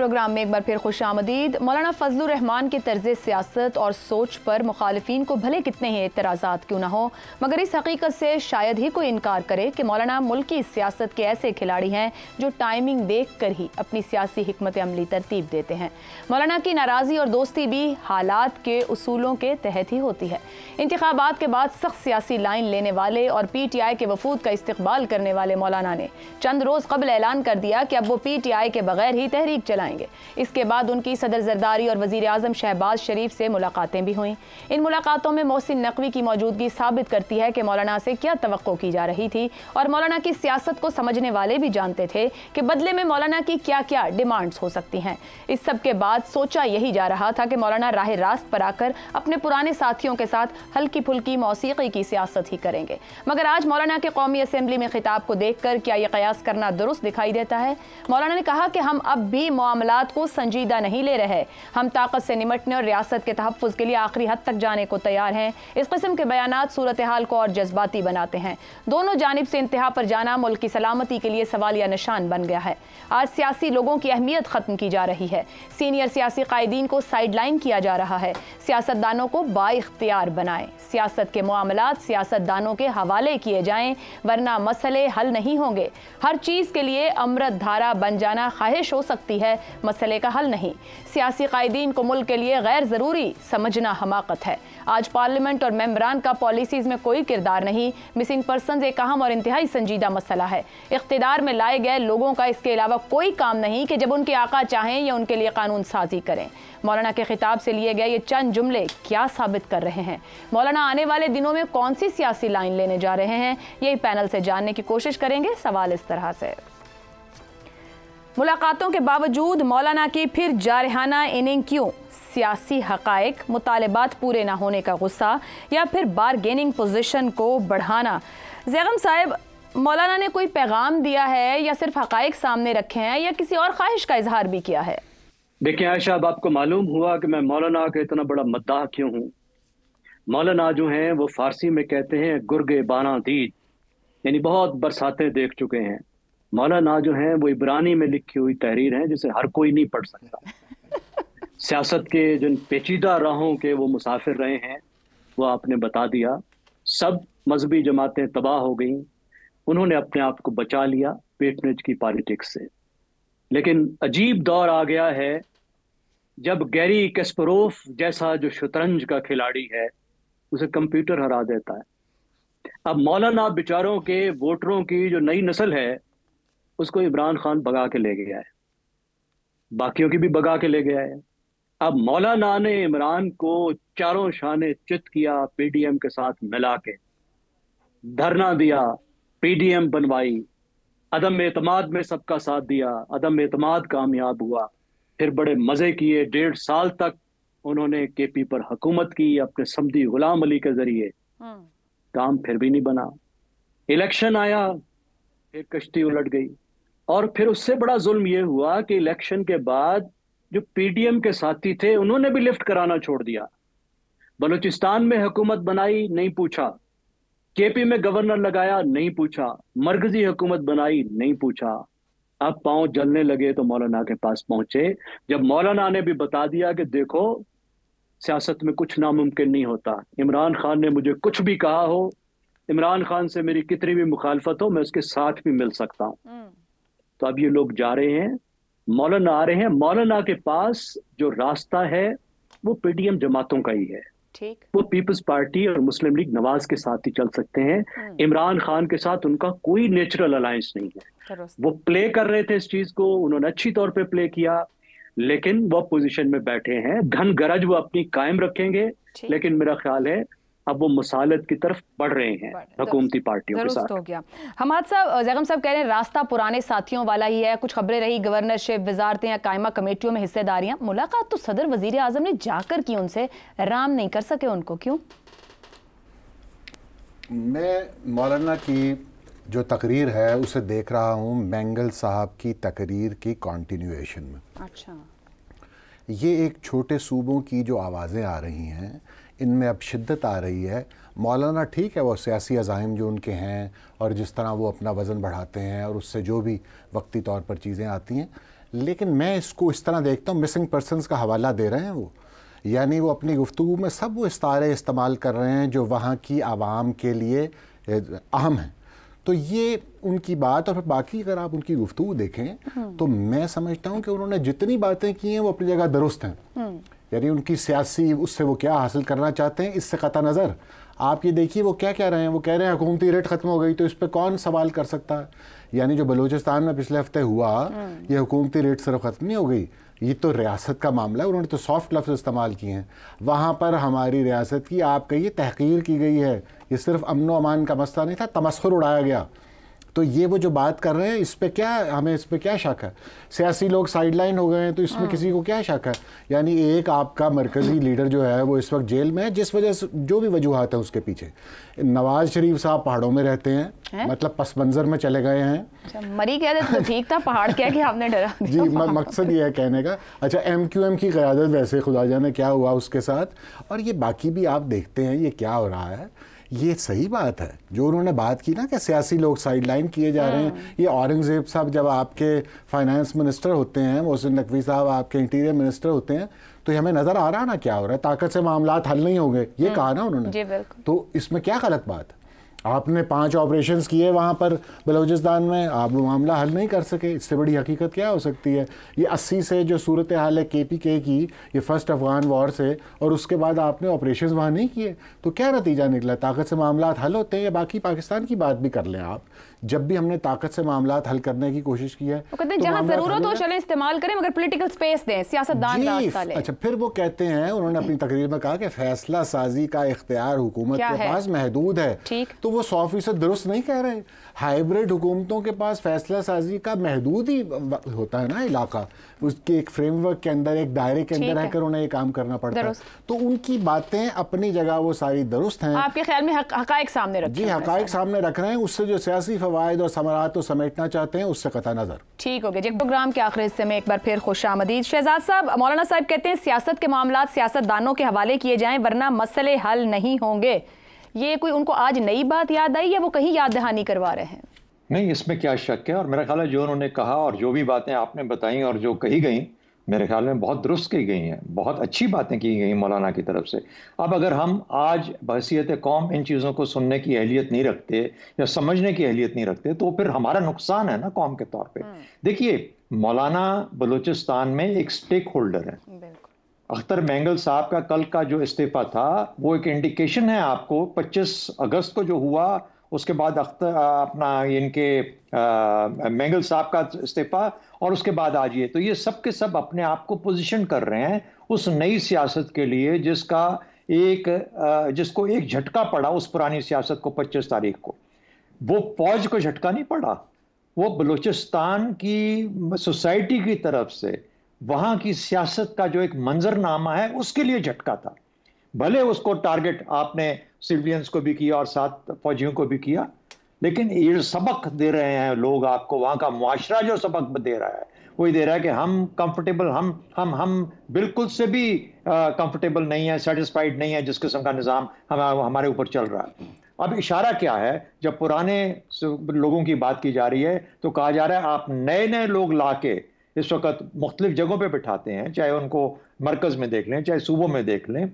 Programme में एक बार फिर खुशामदीद। मौलाना फजलुर रहमान की तर्ज सियासत और सोच पर मुखालिफिन को भले कितने ही एतराज़ात क्यों ना हो, मगर इस हकीकत से शायद ही कोई इनकार करे कि मौलाना मुल्क की सियासत के ऐसे खिलाड़ी हैं जो टाइमिंग देख कर ही अपनी सियासी हिकमत अमली तरतीब देते हैं। मौलाना की नाराज़गी और दोस्ती भी हालात के उसूलों के तहत ही होती है। इंतखाबात के बाद सख्त सियासी लाइन लेने वाले और PTI के वफूद का इस्तकबाल करने वाले मौलाना ने चंद रोज़ कबल ऐलान कर दिया कि अब वो PTI के बगैर ही तहरीक चलाएंगे। इसके बाद उनकी सदर जरदारी और वजीर आजम शहबाज शरीफ से मुलाकातें भी हुईं। इन मुलाकातों में मोहसिन नकवी की मौजूदगी साबित करती है कि मौलाना से क्या तवक्को की जा रही थी, और मौलाना की सियासत को समझने वाले भी जानते थे कि बदले में मौलाना की क्या क्या डिमांड्स हो सकती हैं। इस सब के बाद सोचा यही जा रहा था कि मौलाना राह रास्त पर आकर अपने पुराने साथियों के साथ हल्की फुल्की मौसीकी की सियासत ही करेंगे। मगर आज मौलाना के कौमी असम्बली में खिताब को देखकर क्या यह कयास करना दुरुस्त दिखाई देता है? मौलाना ने कहा कि हम अब भी मामलात को संजीदा नहीं ले रहे, हम ताकत से निमटने और रियासत के तहफ़्फ़ुज़ के लिए आखिरी हद तक जाने को तैयार हैं। इस किस्म के बयानात सूरत हाल को और जज्बाती बनाते हैं। दोनों जानिब से इंतहा पर जाना मुल्क की सलामती के लिए सवालिया निशान बन गया है। आज सियासी लोगों की अहमियत खत्म की जा रही है। सीनियर सियासी कायदीन को साइड लाइन किया जा रहा है। सियासतदानों को बाइख्तियार बनाएं। सियासत के मामलात सियासतदानों के हवाले किए जाएं, वरना मसले हल नहीं होंगे। हर चीज़ के लिए अमृत धारा बन जाना ख्वाहिश हो सकती है, मसले का हल नहीं। सियासी कायदीन को मुल्क के लिए गैर ज़रूरी समझना हमाकत है। आज पार्लियामेंट और मेंबरान का पॉलिसीज़ में कोई किरदार नहीं। मिसिंग पर्सनस एक अहम और इंतहाई संजीदा मसला है। इख्तिदार में लाए गए लोगों का इसके अलावा कोई काम नहीं कि जब उनके आका चाहें या उनके लिए कानून साजी करें। मौलाना के खिताब से लिए गए ये चंद जुमले क्या साबित कर रहे हैं? मौलाना आने वाले दिनों में कौन सी सियासी लाइन लेने जा रहे हैं? यही पैनल से जानने की कोशिश करेंगे। सवाल इस तरह से, मुलाकातों के बावजूद मौलाना की फिर जारहाना इनिंग क्यों? सियासी हकायक, मुतालिबात पूरे ना होने का गुस्सा, या फिर बारगेनिंग पोजीशन को बढ़ाना? ज़ैगम साहब, मौलाना ने कोई पैगाम दिया है या सिर्फ हकायक सामने रखे हैं या किसी और ख्वाहिश का इजहार भी किया है? देखिए आयशा, अब आपको मालूम हुआ कि मैं मौलाना का इतना बड़ा मद्दाह क्यों हूँ। मौलाना जो हैं वो फारसी में कहते हैं गुर्गे बाना दीद, यानी बहुत बरसातें देख चुके हैं। मौलाना जो हैं वो इब्रानी में लिखी हुई तहरीर है जिसे हर कोई नहीं पढ़ सकता। सियासत के जिन पेचीदा राहों के वो मुसाफिर रहे हैं वो आपने बता दिया। सब मजहबी जमातें तबाह हो गई, उन्होंने अपने आप को बचा लिया पेटनेज की पॉलिटिक्स से। लेकिन अजीब दौर आ गया है जब गैरी कैस्परोव जैसा जो शतरंज का खिलाड़ी है उसे कंप्यूटर हरा देता है। अब मौलाना बेचारों के वोटरों की जो नई नस्ल है उसको इमरान खान भगा के ले गया है, बाकियों की भी भगा के ले गया है। अब मौलाना ने इमरान को चारों शाने चित किया, PDM के साथ मिला के धरना दिया, PDM बनवाई, अदम एतमाद में सबका साथ दिया, अदम एतमाद कामयाब हुआ, फिर बड़े मजे किए। 1.5 साल तक उन्होंने KP पर हुकूमत की अपने समधी गुलाम अली के जरिए। काम फिर भी नहीं बना। इलेक्शन आया, फिर कश्ती उलट गई। और फिर उससे बड़ा जुल्म यह हुआ कि इलेक्शन के बाद जो PDM के साथी थे उन्होंने भी लिफ्ट कराना छोड़ दिया। बलूचिस्तान में हुकूमत बनाई, नहीं पूछा। KP में गवर्नर लगाया, नहीं पूछा। मरकजी हुकूमत बनाई, नहीं पूछा। अब पांव जलने लगे तो मौलाना के पास पहुंचे, जब मौलाना ने भी बता दिया कि देखो सियासत में कुछ नामुमकिन नहीं होता। इमरान खान ने मुझे कुछ भी कहा हो, इमरान खान से मेरी कितनी भी मुखालफत हो, मैं उसके साथ भी मिल सकता हूं। तो अब ये लोग जा रहे हैं, मौलाना आ रहे हैं। मौलाना के पास जो रास्ता है वो PDM जमातों का ही है। ठीक। वो पीपल्स पार्टी और मुस्लिम लीग नवाज के साथ ही चल सकते हैं। इमरान खान के साथ उनका कोई नेचुरल अलायंस नहीं है। वो प्ले कर रहे थे इस चीज को, उन्होंने अच्छी तौर पे प्ले किया, लेकिन वो पोजीशन में बैठे हैं। धन गरज वो अपनी कायम रखेंगे, लेकिन मेरा ख्याल है अब वो मुसालत की तरफ बढ़ रहे हैं हुकूमती पार्टियों के साथ। हो गया। हमाद साहब, ज़ैगम साहब कह रहे हैं रास्ता पुराने साथियों वाला ही है। कुछ खबरें रही गवर्नरशिप, वजारतें या कायमा कमेटियों में हिस्सेदारियां। मुलाकात तो सदर वजीर आजम ने जाकर की, उनसे राम नहीं कर सके उनको, क्यों? मैं मौलाना की जो तकरीर है उसे देख रहा हूँ मैंगल साहब की तकरीर की कॉन्टिन्यूएशन में। अच्छा, ये एक छोटे सूबों की जो आवाज़ें आ रही हैं इनमें अब शिद्दत आ रही है। मौलाना ठीक है, वो सियासी अज़ाइम जो उनके हैं और जिस तरह वो अपना वज़न बढ़ाते हैं और उससे जो भी वक्ती तौर पर चीज़ें आती हैं, लेकिन मैं इसको इस तरह देखता हूँ, मिसिंग पर्सनस का हवाला दे रहे हैं वो, यानी वो अपनी गुफ्तगू में सब वो इस्तारे इस्तेमाल कर रहे हैं जो वहाँ की आवाम के लिए अहम हैं। तो ये उनकी बात, और फिर बाकी अगर आप उनकी गुफ्तगू देखें तो मैं समझता हूँ कि उन्होंने जितनी बातें की हैं वो अपनी जगह दुरुस्त हैं। यानी उनकी सियासी उससे वो क्या हासिल करना चाहते हैं इससे कता नज़र आप ये देखिए वो क्या कह रहे हैं। वो कह रहे हैं हुकूमती रेट ख़त्म हो गई, तो इस पर कौन सवाल कर सकता है। यानी जो बलूचिस्तान में पिछले हफ्ते हुआ, ये हुकूमती रेट सिर्फ ख़त्म नहीं हो गई, ये तो रियासत का मामला है। उन्होंने तो सॉफ्ट लफ्ज़ इस्तेमाल किए हैं। वहाँ पर हमारी रियासत की आप कहिए तहकीर की गई है। ये सिर्फ अमन व अमान का मसला नहीं था, तमस्खुर उड़ाया गया। तो ये वो जो बात कर रहे हैं इस पे क्या, हमें इस पे क्या शक है। सियासी लोग साइडलाइन हो गए हैं तो इसमें किसी को क्या शक है। यानी एक आपका मरकज़ी लीडर जो है वो इस वक्त जेल में है, जिस वजह से जो भी वजूहात है उसके पीछे। नवाज शरीफ साहब पहाड़ों में रहते हैं, मतलब पस मंज़र में चले गए हैं। अच्छा, मरी कह देते तो ठीक था, पहाड़ क्या कि आपने डरा जी मकसद ये है कहने का। अच्छा, MQM की क़यादत वैसे खुदा जाने क्या हुआ उसके साथ। और ये बाकी भी आप देखते हैं ये क्या हो रहा है। ये सही बात है जो उन्होंने बात की ना कि सियासी लोग साइडलाइन किए जा रहे हैं। ये औरंगज़ेब साहब जब आपके फाइनेंस मिनिस्टर होते हैं, मोहसिन नकवी साहब आपके इंटीरियर मिनिस्टर होते हैं, तो हमें नज़र आ रहा ना क्या हो रहा है। ताकत से मामलात हल नहीं होंगे, ये कहा ना उन्होंने। तो इसमें क्या गलत बात है। आपने 5 ऑपरेशंस किए वहाँ पर बलूचिस्तान में, आप वो मामला हल नहीं कर सके। इससे बड़ी हकीकत क्या हो सकती है। ये 80 से जो सूरत हाल है KPK की, ये फर्स्ट अफगान वॉर से, और उसके बाद आपने ऑपरेशंस वहाँ नहीं किए, तो क्या नतीजा निकला। ताकत से मामलात हल होते हैं। या बाकी पाकिस्तान की बात भी कर लें आप, जब भी हमने ताकत से मामलात हल करने की कोशिश की है तो कहते हैं जहाँ ज़रूरत हो चलें इस्तेमाल करें, मगर पॉलिटिकल स्पेस दें, सियासतदान रास्ता लें। अच्छा, फिर वो कहते हैं, उन्होंने अपनी तकरीर में कहा कि फैसला साजी का इख्तियार हुकूमत के पास महदूद है। तो वो 100% दुरुस्त नहीं कह रहे। हाइब्रिड हुकूमतों के पास फैसला साजी का महदूद ही होता है ना इलाका, उसके एक फ्रेमवर्क के अंदर, एक दायरे के अंदर रहकर उन्हें ये काम करना पड़ता है। तो उनकी बातें अपनी जगह वो सारी दुरुस्त हैं। आपके ख्याल में हकायक सामने रख, जी हकायक सामने रख रहे हैं। उससे जो सियासी फवायद और समरात तो समेटना चाहते हैं उससे कता नजर। ठीक हो गया जी। प्रोग्राम के आखिरी हिस्से में एक बार फिर खुशामदीद। शहजाद साहब, मौलाना साहब कहते हैं सियासत के मामला सियासतदानों के हवाले किए जाएं वरना मसले हल नहीं होंगे। ये कोई उनको आज नई बात याद आई या वो कहीं याद दहानी करवा रहे हैं? नहीं, इसमें क्या शक है। और मेरा ख्याल है जो उन्होंने कहा और जो भी बातें आपने बताई और जो कही गई, मेरे ख्याल में बहुत दुरुस्त की गई हैं, बहुत अच्छी बातें की गई मौलाना की तरफ से। अब अगर हम आज बहसीयत कौम इन चीज़ों को सुनने की अहलियत नहीं रखते या समझने की अहलियत नहीं रखते, तो फिर हमारा नुकसान है ना कौम के तौर पे। देखिए, मौलाना बलूचिस्तान में एक स्टेक होल्डर है। अख्तर मेंगल साहब का कल का जो इस्तीफा था वो एक इंडिकेशन है आपको। 25 अगस्त को जो हुआ, उसके बाद अख्तर अपना इनके मेंगल साहब का इस्तीफा, और उसके बाद आज ये, तो ये सब के सब अपने आप को पोजीशन कर रहे हैं उस नई सियासत के लिए जिसको एक झटका पड़ा उस पुरानी सियासत को 25 तारीख को। वो फौज को झटका नहीं पड़ा, वो बलूचिस्तान की सोसाइटी की तरफ से वहां की सियासत का जो एक मंजरनामा है उसके लिए झटका था। भले उसको टारगेट आपने सिविलियंस को भी किया और साथ फौजियों को भी किया, लेकिन ये सबक दे रहे हैं लोग आपको। वहां का मुआशरा जो सबक दे रहा है वो ये दे रहा है कि हम कंफर्टेबल, हम बिल्कुल से भी कंफर्टेबल नहीं है, सेटिस्फाइड नहीं है जिस किस्म का निज़ाम हमारे ऊपर चल रहा है। अब इशारा क्या है, जब पुराने लोगों की बात की जा रही है तो कहा जा रहा है आप नए नए लोग ला के इस वक्त मुख्तलिफ जगहों पे बिठाते हैं, चाहे उनको मरकज में देख लें चाहे सूबों में देख लें,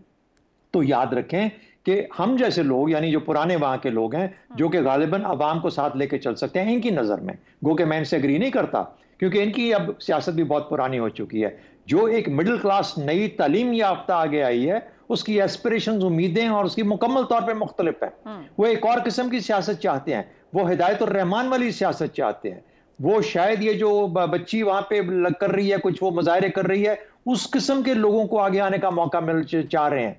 तो याद रखें कि हम जैसे लोग, यानी जो पुराने वहां के लोग हैं, जो कि गालिबन अवाम को साथ लेके चल सकते हैं, इनकी नज़र में, गो के मैं इनसे एग्री नहीं करता क्योंकि इनकी अब सियासत भी बहुत पुरानी हो चुकी है। जो एक मिडिल क्लास नई तालीम याफ्ता आगे आई है, उसकी एस्पिरेशंस, उम्मीदें और उसकी मुकम्मल तौर पे मुख्तलिफ है। वो एक और किस्म की सियासत चाहते हैं, वो हिदायत और रहमान वाली सियासत चाहते हैं। वो शायद ये जो बच्ची वहां पे कर रही है, कुछ वो मुजाहरे कर रही है, उस किस्म के लोगों को आगे आने का मौका मिल चाह रहे हैं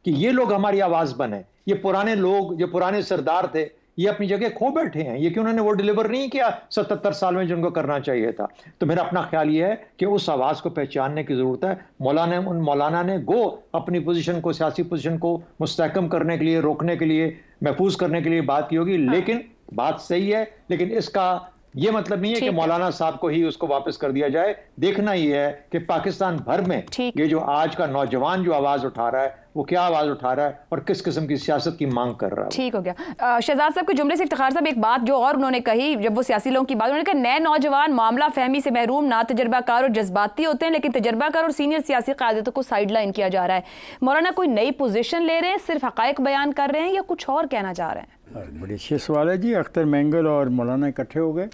कि ये लोग हमारी आवाज बने। ये पुराने लोग, जो पुराने सरदार थे, ये अपनी जगह खो बैठे हैं। ये कि उन्होंने वो डिलीवर नहीं किया 77 साल में जिनको करना चाहिए था। तो मेरा अपना ख्याल ये है कि उस आवाज को पहचानने की जरूरत है। मौलाना ने अपनी पोजीशन को, सियासी पोजीशन को मुस्तहकम करने के लिए, रोकने के लिए, महफूज करने के लिए बात की होगी। लेकिन बात सही है, लेकिन इसका ये मतलब नहीं है कि मौलाना साहब को ही उसको वापस कर दिया जाए। देखना ही है कि पाकिस्तान भर में ये जो आज का नौजवान जो आवाज उठा रहा है वो क्या आवाज उठा रहा है और किस किस्म की सियासत की मांग कर रहा है। ठीक हो गया। शहजाद साहब के जुमले से इफ्तिखार साहब एक बात जो और उन्होंने कही, जब वो सियासी लोगों की बात, उन्होंने कहा नए नौजवान मामला फहमी से महरूम, ना तजर्बाकार और जज्बाती होते हैं, लेकिन तजर्बाकार और सीनियर सियासी क़यादतों को साइडलाइन किया जा रहा है। मौलाना कोई नई पोजीशन ले रहे हैं, सिर्फ हक़ाइक़ बयान कर रहे हैं या कुछ और कहना चाह रहे हैं? बड़ी अच्छी सवाल है जी। अख्तर मैंगल और मौलाना इकट्ठे हो गए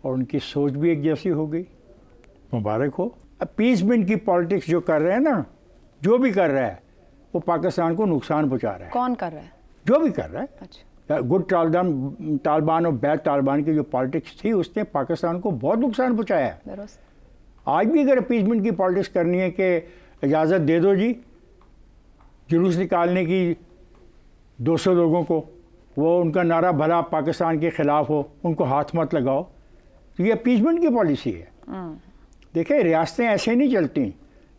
और उनकी सोच भी एक जैसी हो गई, मुबारक हो। अपीसमेंट की पॉलिटिक्स जो कर रहे हैं ना, जो भी कर रहा है वो पाकिस्तान को नुकसान पहुंचा रहा है। कौन कर रहा है? जो भी कर रहा है। अच्छा। गुड तालिबान और बैड तालिबान की जो पॉलिटिक्स थी उसने पाकिस्तान को बहुत नुकसान पहुंचाया है। आज भी अगर अपीसमेंट की पॉलिटिक्स करनी है कि इजाज़त दे दो जी जुलूस निकालने की 200 लोगों को, वो उनका नारा भला पाकिस्तान के ख़िलाफ़ हो, उनको हाथ मत लगाओ, तो ये अपीसमेंट की पॉलिसी है। देखिए रियासतें ऐसे नहीं चलती,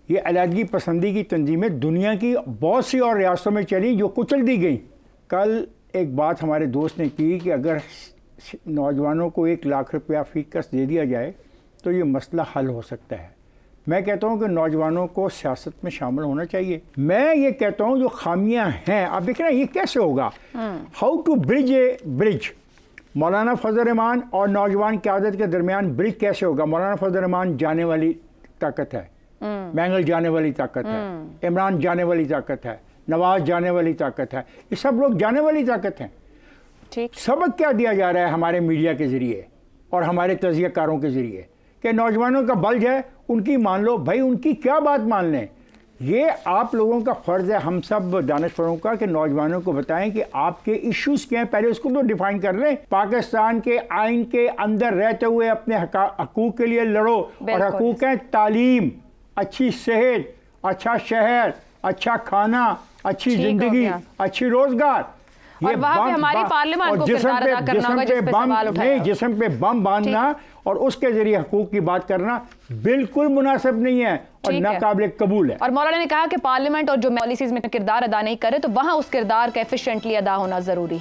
ये अलहदगी पसंदी की तंजीमें दुनिया की बहुत सी और रियासतों में चली जो कुचल दी गई। कल एक बात हमारे दोस्त ने की कि अगर नौजवानों को 1 लाख रुपया फ़ीकस दे दिया जाए तो ये मसला हल हो सकता है। मैं कहता हूँ कि नौजवानों को सियासत में शामिल होना चाहिए। मैं ये कहता हूँ जो खामियां हैं, आप देख रहे हैं ये कैसे होगा, how to bridge a bridge. Maulana Fazal Rahman और नौजवान क़यादत के दरमियान ब्रिज कैसे होगा? मौलाना फजल रहमान जाने वाली ताकत है, मैंगल जाने वाली ताकत है, इमरान जाने वाली ताकत है, नवाज जाने वाली ताकत है, ये सब लोग जाने वाली ताकत हैं। ठीक। सबक क्या दिया जा रहा है हमारे मीडिया के ज़रिए और हमारे तज़कियाकारों के ज़रिए कि नौजवानों का बल है, उनकी मान लो भाई, उनकी क्या बात मान लें। ये आप लोगों का फ़र्ज़ है, हम सब दानिशवरों का, कि नौजवानों को बताएं कि आपके इश्यूज़ क्या हैं, पहले उसको तो डिफ़ाइन कर लें। पाकिस्तान के आइन के अंदर रहते हुए अपने हकूक़ के लिए लड़ो, और हकूक़ हैं तालीम, अच्छी सेहत, अच्छा शहर, अच्छा खाना, अच्छी ज़िंदगी, अच्छी रोज़गार। ये हमारी पार्लियामेंट को किरदार अदा करना होगा, जिस पे सवाल उठाया। जिस्म पे बम बांधना और उसके जरिए हकूक की बात करना बिल्कुल मुनासिब नहीं है और नाकाबिल कबूल है। और मौलाना ने कहा कि पार्लियामेंट और जो पॉलिसीज में किरदार अदा नहीं करे तो वहां उस किरदार का एफिशिएंटली अदा होना जरूरी है।